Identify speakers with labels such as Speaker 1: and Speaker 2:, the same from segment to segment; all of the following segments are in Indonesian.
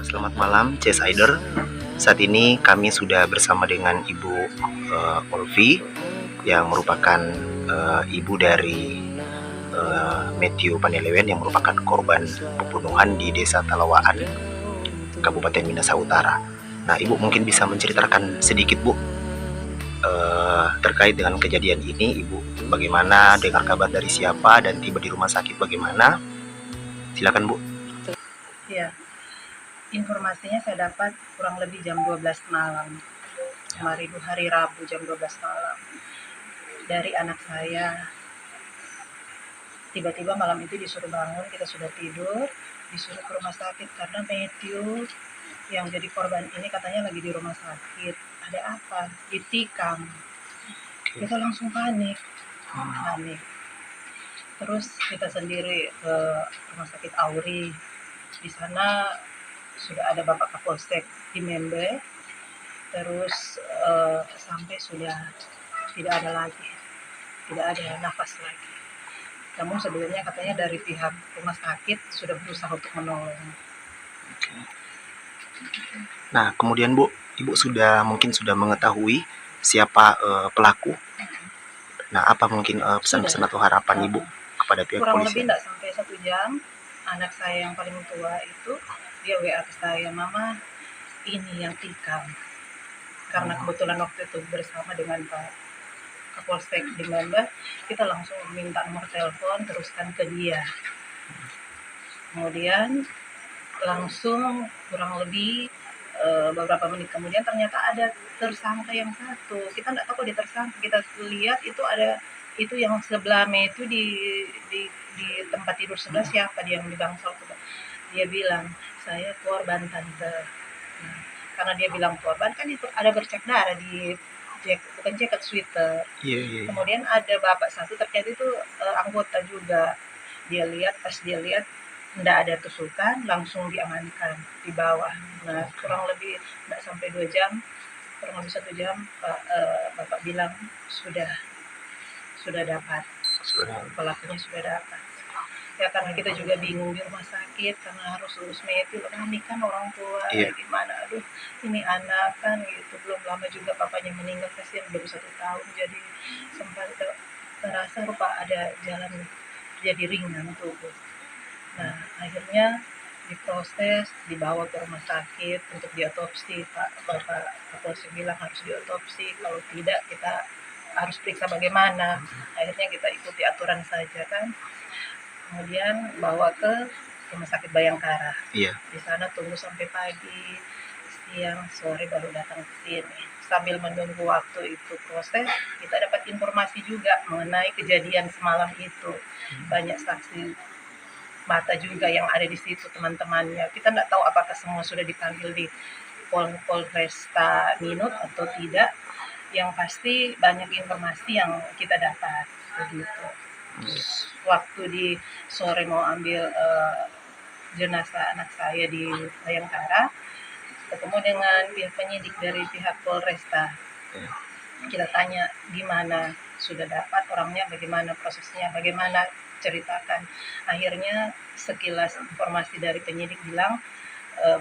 Speaker 1: Selamat malam, C Sider. Saat ini kami sudah bersama dengan Ibu Olvi yang merupakan ibu dari Matthew Panelewen yang merupakan korban pembunuhan di Desa Talawaan, Kabupaten Minahasa Utara. Nah, Ibu mungkin bisa menceritakan sedikit, Bu, terkait dengan kejadian ini. Ibu bagaimana, dengar kabar dari siapa, dan tiba di rumah sakit bagaimana? Silakan, Bu.
Speaker 2: Ya, informasinya saya dapat kurang lebih jam 12 malam. Kemarin hari Rabu jam 12 malam. Dari anak saya. Tiba-tiba malam itu disuruh bangun, kita sudah tidur, disuruh ke rumah sakit karena Matthew yang jadi korban ini katanya lagi di rumah sakit. Ada apa? Ditikam. Kita langsung panik. Terus kita sendiri ke rumah sakit Auri. Di sana sudah ada Bapak Kapolsek di Membe. Terus sampai sudah tidak ada lagi, tidak ada nafas lagi. Namun sebelumnya katanya dari pihak rumah sakit sudah berusaha untuk menolong.
Speaker 1: Nah, kemudian Bu, Ibu mungkin sudah mengetahui siapa pelaku. Nah, apa mungkin pesan-pesan atau harapan Ibu kepada pihak
Speaker 2: kurang
Speaker 1: polisi?
Speaker 2: Lebih tidak sampai 1 jam, anak saya yang paling tua itu dia WA ke saya, "Mama, ini yang tikam." Karena kebetulan waktu itu bersama dengan Pak Kapolsek di Member, kita langsung minta nomor telepon, teruskan ke dia. Kemudian langsung kurang lebih beberapa menit kemudian ternyata ada tersangka yang satu. Kita nggak tahu dia tersangka, kita lihat itu ada itu yang sebelah itu di tempat tidur sebelah siapa dia yang di bangsal. Dia bilang, "Saya korban tante." Nah, karena dia bilang korban kan itu ada bercak darah di bukan jaket sweater.
Speaker 1: Yeah.
Speaker 2: Kemudian ada bapak satu terkait itu anggota juga. Dia lihat tidak ada tusukan, langsung diamankan di bawah. Nah, kurang lebih tidak sampai 2 jam, kurang lebih 1 jam, Bapak bilang sudah dapat, pelakunya sudah dapat. Ya karena kita juga bingung di rumah sakit karena harus urus Matthew, panik kan orang tua. Gimana, aduh ini anak kan gitu, belum lama juga papanya meninggal, kasihan baru 1 tahun, jadi sempat terasa rupa ada jalan jadi ringan tubuh. Nah, akhirnya diproses, dibawa ke rumah sakit untuk diotopsi. Bapak Kapolsek bilang harus diotopsi, kalau tidak kita harus periksa bagaimana. Akhirnya kita ikuti aturan saja kan. Kemudian bawa ke rumah sakit Bayangkara. Di sana tunggu sampai pagi, siang, sore baru datang ke sini. Sambil menunggu waktu itu proses, kita dapat informasi juga mengenai kejadian semalam itu. Banyak saksi mata juga yang ada di situ, teman-temannya. Kita nggak tahu apakah semua sudah dipanggil di Polresta Minut atau tidak. Yang pasti banyak informasi yang kita dapat begitu. Waktu di sore mau ambil jenazah anak saya di Bayangkara, ketemu dengan pihak penyidik dari pihak Polresta. Kita tanya gimana, sudah dapat orangnya, bagaimana prosesnya, bagaimana, ceritakan. Akhirnya sekilas informasi dari penyidik bilang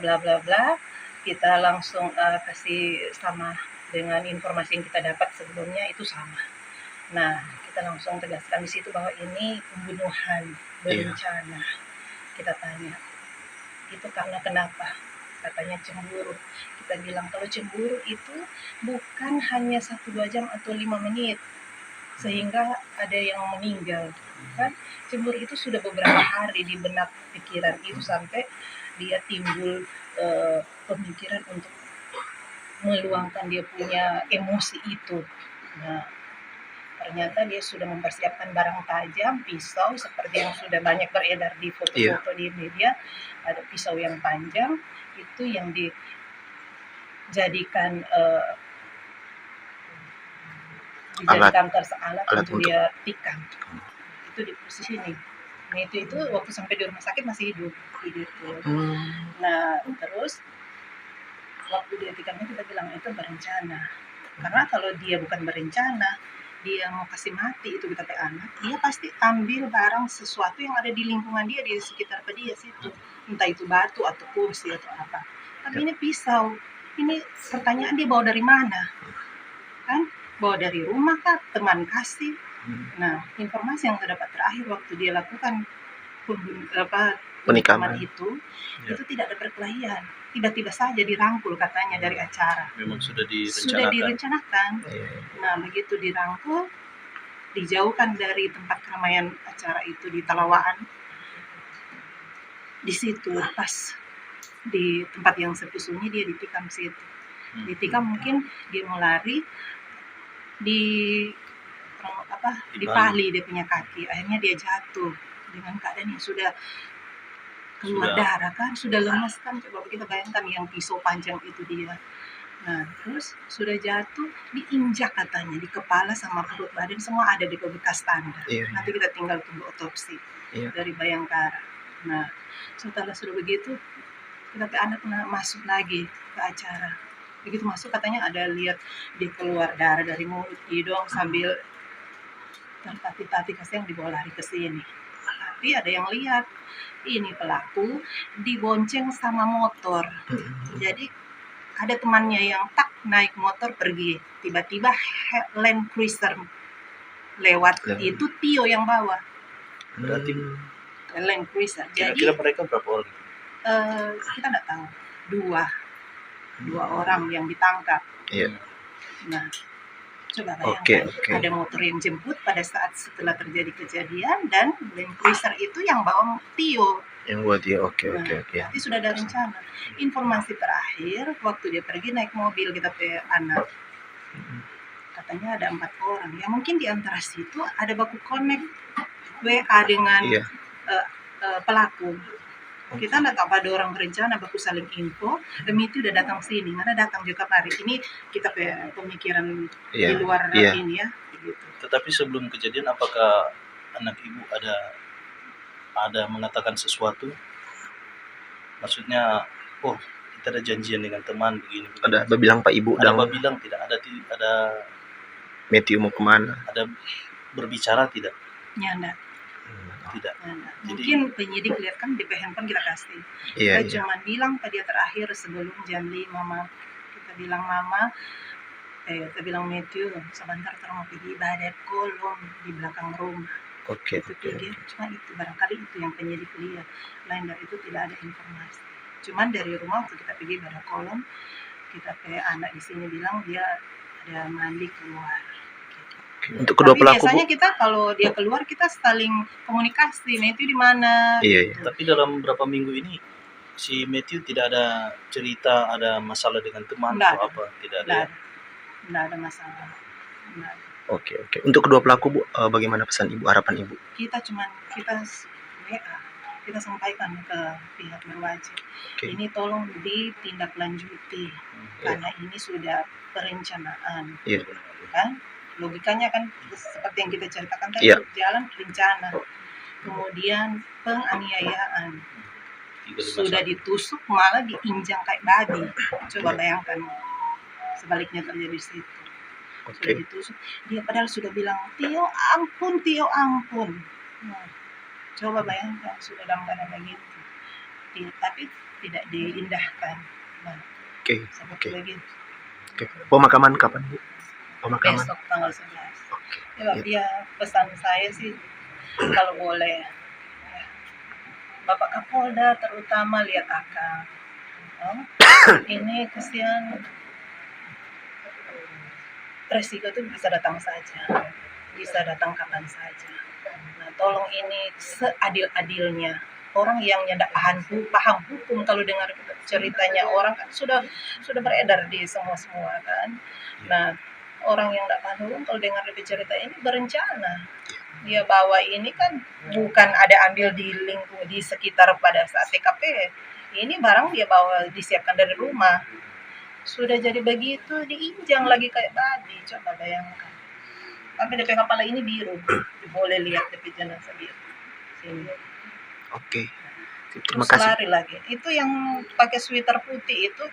Speaker 2: bla bla bla, kita langsung kasih sama dengan informasi yang kita dapat sebelumnya itu sama. Nah, kita langsung tegaskan di situ bahwa ini pembunuhan berencana. Kita tanya, itu karena kenapa? Katanya cemburu. Kita bilang kalau cemburu itu bukan hanya 1-2 jam atau 5 menit sehingga ada yang meninggal, kan? Cemburu itu sudah beberapa hari di benak pikiran itu sampai dia timbul pemikiran untuk meluangkan dia punya emosi itu. Nah, ternyata dia sudah mempersiapkan barang tajam, pisau seperti yang sudah banyak beredar di foto-foto di media. Ada pisau yang panjang itu yang dijadikan alat untuk dia tikam. Itu di posisi ini. Nah, itu waktu sampai di rumah sakit masih hidup gitu. Nah, terus waktu dia tikamnya kita bilang itu berencana. Karena kalau dia bukan berencana, dia mau kasih mati itu kita pe anak, dia pasti ambil barang sesuatu yang ada di lingkungan dia, di sekitar dia situ, entah itu batu atau kursi atau apa. Tapi ini pisau, ini pertanyaan dia bawa dari mana, kan? Bawa dari rumah kah, teman kasih. Nah, informasi yang saya dapat terakhir waktu dia lakukan
Speaker 1: Penikaman.
Speaker 2: itu tidak ada perkelahian, tiba-tiba saja dirangkul katanya dari acara.
Speaker 3: Memang sudah
Speaker 2: Sudah direncanakan.
Speaker 1: Iya.
Speaker 2: Nah, begitu dirangkul, dijauhkan dari tempat keramaian acara itu di Talawaan. Di situ pas di tempat yang sepi sunyi dia ditikam situ. Ditikam mungkin dia mau lari dipali dia punya kaki. Akhirnya dia jatuh dengan keadaan yang sudah keluar darah kan, sudah lemas kan. Coba kita bayangkan yang pisau panjang itu dia. Nah, terus sudah jatuh, diinjak katanya di kepala sama perut badan semua ada di bekas tanda. Nanti kita tinggal tunggu otopsi dari Bayangkara. Nah, setelah sudah begitu, kita ke anak masuk lagi ke acara. Begitu masuk katanya ada lihat dia keluar darah dari mulut, hidung sambil tertati-tati kasih yang dibawa lari ke sini. Tapi ada yang lihat ini pelaku dibonceng sama motor. Jadi ada temannya yang naik motor pergi, tiba-tiba Land Cruiser lewat, itu Tio yang bawa.
Speaker 3: Berarti
Speaker 2: Land Cruiser. Jadi
Speaker 3: kira-kira mereka berapa orang?
Speaker 2: Kita nggak tahu. Dua orang yang ditangkap.
Speaker 1: Iya.
Speaker 2: Nah, coba bayangkan, ada motor yang jemput pada saat setelah terjadi kejadian, dan Land Cruiser itu yang bawa Tio.
Speaker 1: Yang buat dia, oke.
Speaker 2: Berarti sudah ada rencana. Informasi terakhir, waktu dia pergi naik mobil kita pe anak, katanya ada 4 orang. Ya mungkin di antara situ ada baku connect WA dengan pelaku. Kita nggak tahu ada orang berencana baku saling info. Demi itu udah datang sini, mana datang juga hari ini kita pe pemikiran di luar ini ya. Gitu.
Speaker 3: Tetapi sebelum kejadian, apakah anak ibu ada mengatakan sesuatu? Maksudnya, kita ada janjian dengan teman begini.
Speaker 1: Ada bilang Pak Ibu
Speaker 3: ada bilang tidak? Ada
Speaker 1: Matthew mau kemana?
Speaker 3: Ada berbicara tidak?
Speaker 2: Ya, enggak.
Speaker 3: Tidak.
Speaker 2: Mungkin penyidik lihat kan di handphone kita kasih. Kita cuma bilang ke dia terakhir sebelum jam 5 kita bilang kita bilang Matthew sebentar kita mau pergi ibadat kolom di belakang rumah. Cuma itu barangkali itu yang penyidik lihat. Lain dari itu tidak ada informasi. Cuman dari rumah waktu kita pergi ibadat kolom, kita pe anak di sini bilang dia ada mandi keluar.
Speaker 1: Untuk kedua pelaku,
Speaker 2: biasanya kita kalau dia keluar kita saling komunikasi, Matthew di mana.
Speaker 1: Iya.
Speaker 3: Tapi dalam berapa minggu ini si Matthew tidak ada cerita ada masalah dengan teman atau apa? Tidak ada
Speaker 2: masalah.
Speaker 3: Oke.
Speaker 1: Untuk kedua pelaku, Bu, bagaimana pesan Ibu, harapan Ibu?
Speaker 2: Kita WA, kita sampaikan ke pihak berwajib. Ini tolong ditindaklanjuti karena ini sudah perencanaan. Kan? Logikanya kan seperti yang kita ceritakan tadi, jalan rencana, kemudian penganiayaan, sudah ditusuk malah diinjang kayak babi. Coba bayangkan sebaliknya terjadi di situ. Sudah ditusuk, dia padahal sudah bilang Tio ampun. Nah, coba bayangkan sudah dalam keadaan begitu, tapi tidak diindahkan. Nah, seperti begitu.
Speaker 1: Pemakaman kapan, Bu?
Speaker 2: Besok tanggal 11. Ya, pesan saya sih kalau boleh Bapak Kapolda terutama lihat Akang. Ini kesian, resiko itu bisa datang saja, bisa datang kapan saja. Nah, tolong ini seadil-adilnya. Orang yang tidak paham hukum, kalau dengar ceritanya orang kan sudah beredar di semua kan. Nah, orang yang tidak paham hukum kalau dengar cerita ini berencana. Dia bawa ini kan bukan ada ambil di sekitar pada saat TKP. Ini barang dia bawa disiapkan dari rumah. Sudah jadi begitu diinjang lagi kayak babi. Coba bayangkan. Sampai DP kepala ini biru. Boleh lihat DP jenazah biru. Sini.
Speaker 1: Terima kasih.
Speaker 2: Lari lagi. Itu yang pakai sweater putih itu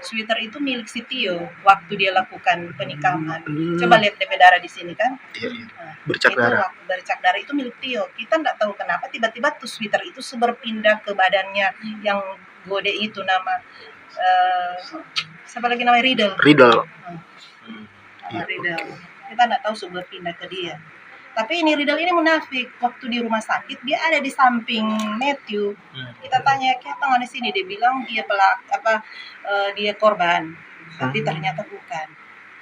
Speaker 2: sweater itu milik si Tio waktu dia lakukan penikaman. Coba lihat DP darah di sini kan.
Speaker 1: Iya, iya.
Speaker 2: Nah,
Speaker 1: Bercak
Speaker 2: itu
Speaker 1: darah.
Speaker 2: waktu bercak darah itu milik Tio. Kita nggak tahu kenapa tiba-tiba tuh sweater itu berpindah ke badannya yang Gode itu nama siapa lagi namanya Riddle.
Speaker 1: Riddle.
Speaker 2: Nama Riddle. Kita nggak tahu berpindah ke dia. Tapi ini Riddle ini munafik. Waktu di rumah sakit dia ada di samping Matthew. Kita tanya, "Kenapa nggak di sini?" Dia bilang dia dia korban. Tapi ternyata bukan.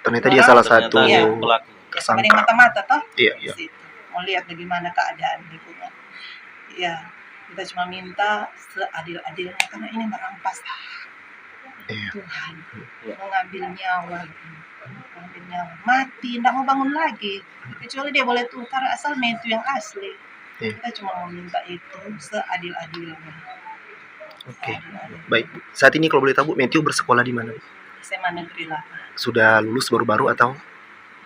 Speaker 1: Ternyata dia salah satu
Speaker 2: Iya.
Speaker 3: pelaku.
Speaker 2: Ada yang
Speaker 1: tersangka.
Speaker 2: mata-mata toh?
Speaker 1: Iya, iya.
Speaker 2: Di situ. Mau lihat bagaimana keadaan lingkungan. Ya, kita cuma minta seadil-adilnya karena ini merampas
Speaker 1: Iya.
Speaker 2: Tuhan, mengambil nyawa, mati, tidak mau bangun lagi. Kecuali dia boleh tukar asal Matthew yang asli.
Speaker 1: Iya.
Speaker 2: Kita cuma mau minta itu seadil-adilnya.
Speaker 1: Oke. Baik, Bu. Saat ini kalau boleh tahu, Bu, Matthew bersekolah di mana, Bu?
Speaker 2: SMA Negeri 8.
Speaker 1: Sudah lulus baru-baru atau?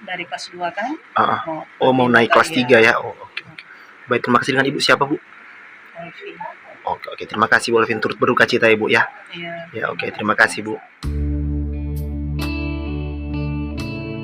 Speaker 2: Dari kelas 2 kan?
Speaker 1: Ah, ah. Mau naik kelas 3 ya? Oh, oke. Baik, terima kasih. Dengan Ibu siapa, Bu?
Speaker 2: Olvi.
Speaker 1: Oke, terima kasih Bu Alvin turut berduka cita ya, Bu ya.
Speaker 2: Iya.
Speaker 1: Ya, oke, terima kasih Bu.